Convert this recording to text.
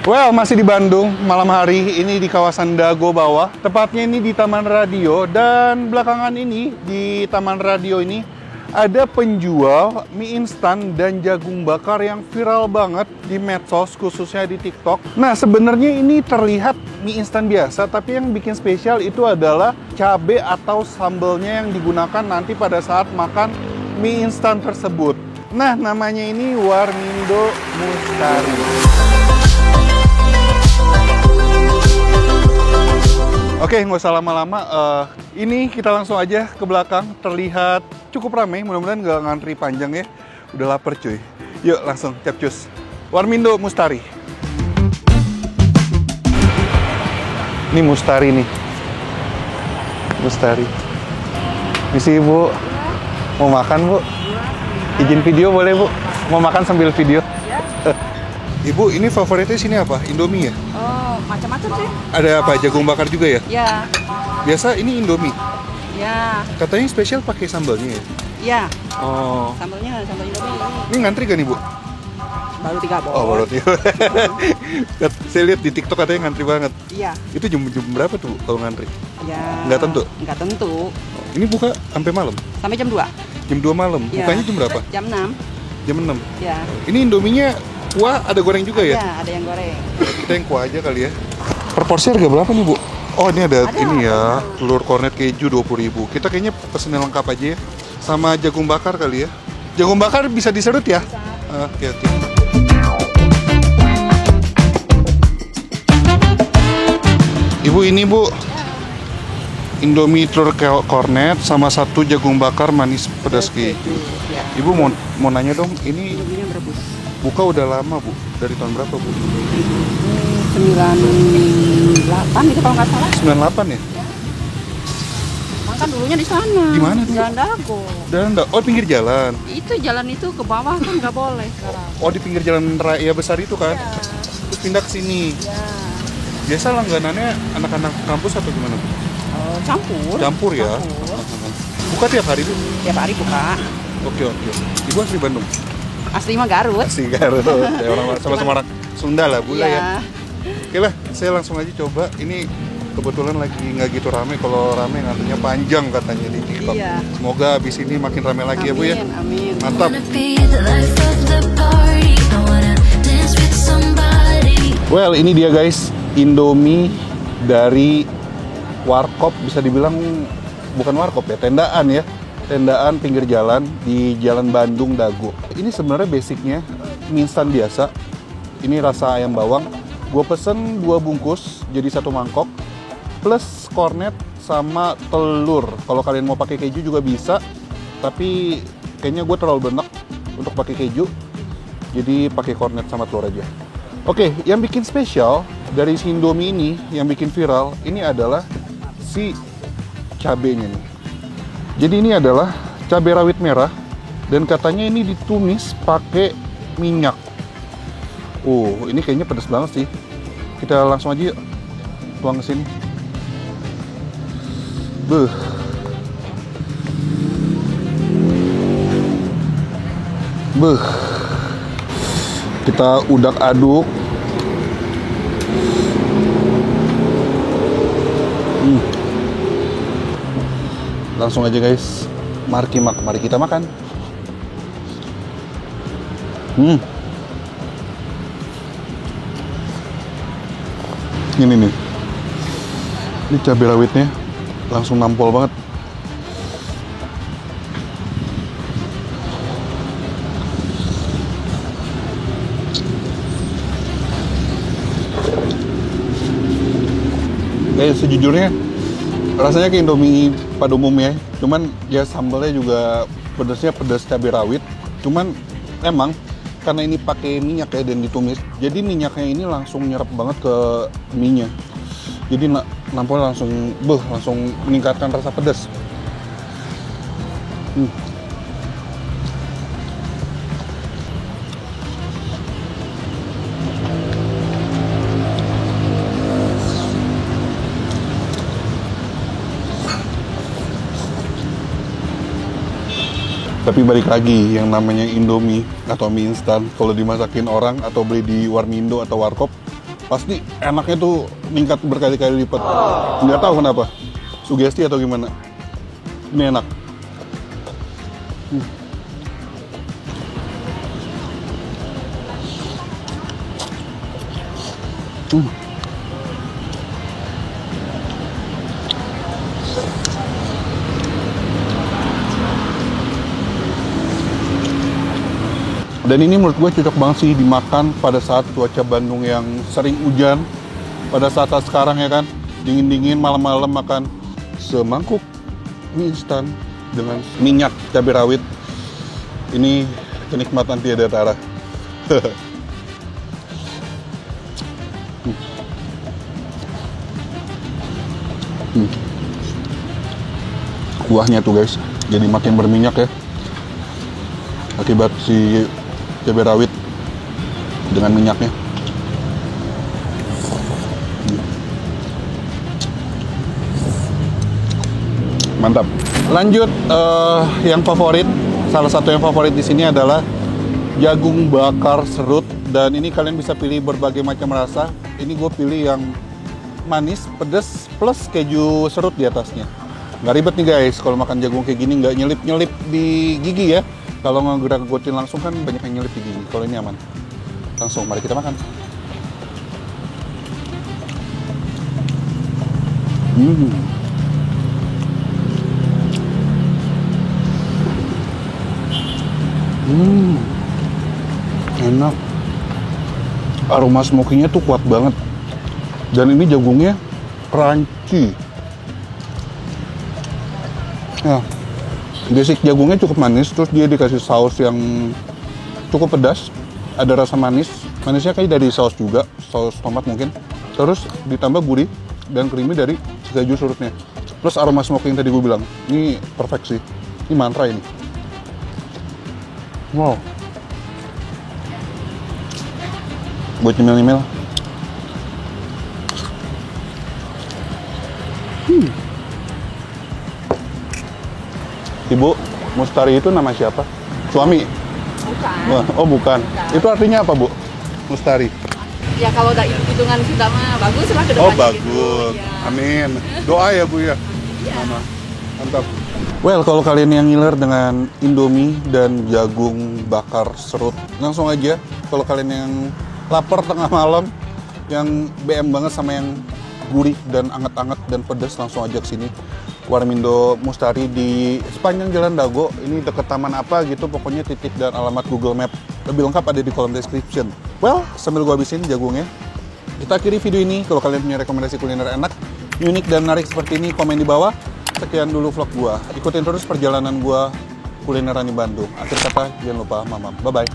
Well, masih di Bandung, malam hari ini di kawasan Dago Bawah. Tepatnya ini di Taman Radio, dan belakangan ini di Taman Radio ini ada penjual mie instan dan jagung bakar yang viral banget di medsos, khususnya di TikTok. Nah, sebenarnya ini terlihat mie instan biasa, tapi yang bikin spesial itu adalah cabai atau sambalnya yang digunakan nanti pada saat makan mie instan tersebut. Nah, namanya ini Warmindo Mustari. Oke, nggak usah lama-lama. Ini kita langsung aja ke belakang. Terlihat cukup ramai. Mudah-mudahan nggak ngantri panjang ya. Udah lapar cuy. Yuk langsung capcus. Warmindo Mustari. Ini Mustari nih. Mustari. Misi Bu. Mau makan Bu? Izin video boleh Bu? Mau makan sambil video? Ibu, ini favoritnya sini apa? Indomie ya? Oh, macam-macam sih. Ada apa? Jagung bakar juga ya? Ya. Biasa ini Indomie. Ya. Katanya spesial pakai sambalnya ya? Ya. Oh. Sambalnya sambal Indomie. Ini ngantri gak nih Bu? Baru 3 bol. Oh, baru 3. Saya lihat di TikTok katanya ngantri banget. Iya. Itu jam berapa tuh kalau ngantri? Ya. Nggak tentu? Nggak tentu. Ini buka sampai malam? Sampai jam 2. Jam 2 malam? Ya. Bukanya jam berapa? Jam 6. Jam 6? Ya. Ini Indominya kuah ada goreng juga ya? Ya, ada yang goreng. Kita yang kuah aja kali ya. Per porsi harga berapa nih Bu? Oh, ini ada ini ya, telur kornet keju 20.000. Kita kayaknya pesen yang lengkap aja ya. Sama jagung bakar kali ya. Jagung bakar bisa diserut ya? Bisa. Oke. Ibu, ini Bu, Indomie telur kornet sama satu jagung bakar manis pedas keju. Ya. Ibu mau nanya dong, ini Indominya merebus. buka udah lama Bu? Dari tahun berapa Bu? 98 itu kalau nggak salah. 98 ya? Makan dulunya di sana. Di mana tuh? Jalan Dago. Oh, pinggir jalan. Itu jalan itu ke bawah kan nggak boleh sekarang. Oh, di pinggir jalan raya besar itu kan? Ya. Terus pindah ke sini. Ya. Biasa langganannya anak-anak kampus atau gimana? Oh, campur. Campur ya? Campur. Buka tiap hari Bu? Tiap hari buka. Oke. Ibu asli Bandung? Asli mah Garut. Asli Garut. Kayak orang sama-sama orang Sunda lah Bu lah ya. Oke lah, saya langsung aja coba. Ini kebetulan lagi nggak gitu rame. Kalau rame ngantrinya panjang katanya di TikTok. Iya. Semoga abis ini makin rame lagi ya Bu ya. Amin. Mantap. Well, ini dia guys, Indomie dari warkop, bisa dibilang bukan warkop ya, tendaan ya. Tendaan pinggir jalan di Jalan Bandung Dago. Ini sebenarnya basicnya mie instan biasa. Ini rasa ayam bawang. Gue pesen 2 bungkus, jadi 1 mangkok. Plus kornet sama telur. Kalau kalian mau pakai keju juga bisa. Tapi kayaknya gue terlalu benek untuk pakai keju. Jadi pakai kornet sama telur aja. Oke, yang bikin spesial dari si Indomie ini, yang bikin viral, ini adalah si cabenya nih. Jadi ini adalah cabai rawit merah, dan katanya ini ditumis pakai minyak. Ini kayaknya pedas banget sih. Kita langsung aja yuk, tuang ke sini. Kita udak-aduk. Langsung aja guys, mari kita makan. Ini nih, ini cabai rawitnya langsung nampol banget. Sejujurnya rasanya kayak Indomie pada umumnya, cuman ya sambalnya juga pedasnya pedas cabai rawit. Cuman emang karena ini pakai minyak ya dan ditumis, jadi minyaknya ini langsung nyerap banget ke mie-nya. Jadi nampol langsung meningkatkan rasa pedas. Tapi balik lagi, yang namanya Indomie atau mie instan, kalau dimasakin orang atau beli di Warmindo atau Warkop, pasti enaknya tuh meningkat berkali-kali lipat. Nggak tahu kenapa, sugesti atau gimana. Ini enak. Dan ini menurut gue cocok banget sih dimakan pada saat cuaca Bandung yang sering hujan. Pada saat sekarang ya kan, dingin-dingin malam-malam makan semangkuk mie instan dengan minyak cabai rawit. Ini kenikmatan tiada tara. Kuahnya tuh guys, jadi makin berminyak ya. Akibat si cabai rawit dengan minyaknya. Mantap. Lanjut, yang favorit, salah satu yang favorit di sini adalah jagung bakar serut. Dan ini kalian bisa pilih berbagai macam rasa. Ini gue pilih yang manis, pedas, plus keju serut di atasnya. Nggak ribet nih guys, kalau makan jagung kayak gini nggak nyelip-nyelip di gigi ya. Kalau ngegerak-gegotin langsung kan banyak yang nyelip di gigi. Kalau ini aman. Langsung, mari kita makan. Enak. Aroma smokinya tuh kuat banget. Dan ini jagungnya crunchy. Ya, basic jagungnya cukup manis, terus dia dikasih saus yang cukup pedas. Ada rasa manis. Manisnya kayak dari saus juga, saus tomat mungkin. Terus ditambah gurih dan creamy dari keju serutnya. Plus aroma smoky yang tadi gue bilang. Ini perfect sih. Ini mantra ini. Wow. Buat nyemil-nyemil. Ibu, Mustari itu nama siapa? Suami? Bukan. Wah, oh bukan. Itu artinya apa, Bu? Mustari. Ya kalau udah hitungan kita mah bagus lah kedepannya. Oh, bagus. Gitu. Ya. Amin. Doa ya, Bu ya. Iya. Mama. Mantap. Well, kalau kalian yang ngiler dengan Indomie dan jagung bakar serut, langsung aja. Kalau kalian yang lapar tengah malam, yang BM banget sama yang gurih dan anget-anget dan pedas, langsung aja ke sini. Warmindo Mustari di sepanjang Jalan Dago. Ini deket taman apa gitu, pokoknya titik dan alamat Google Map. Lebih lengkap ada di kolom description. Well, sambil gua habisin jagungnya, kita akhiri video ini. Kalau kalian punya rekomendasi kuliner enak, unik dan menarik seperti ini, komen di bawah. Sekian dulu vlog gua. Ikutin terus perjalanan gua kulineran di Bandung. Akhir kata, jangan lupa mamam. Bye-bye.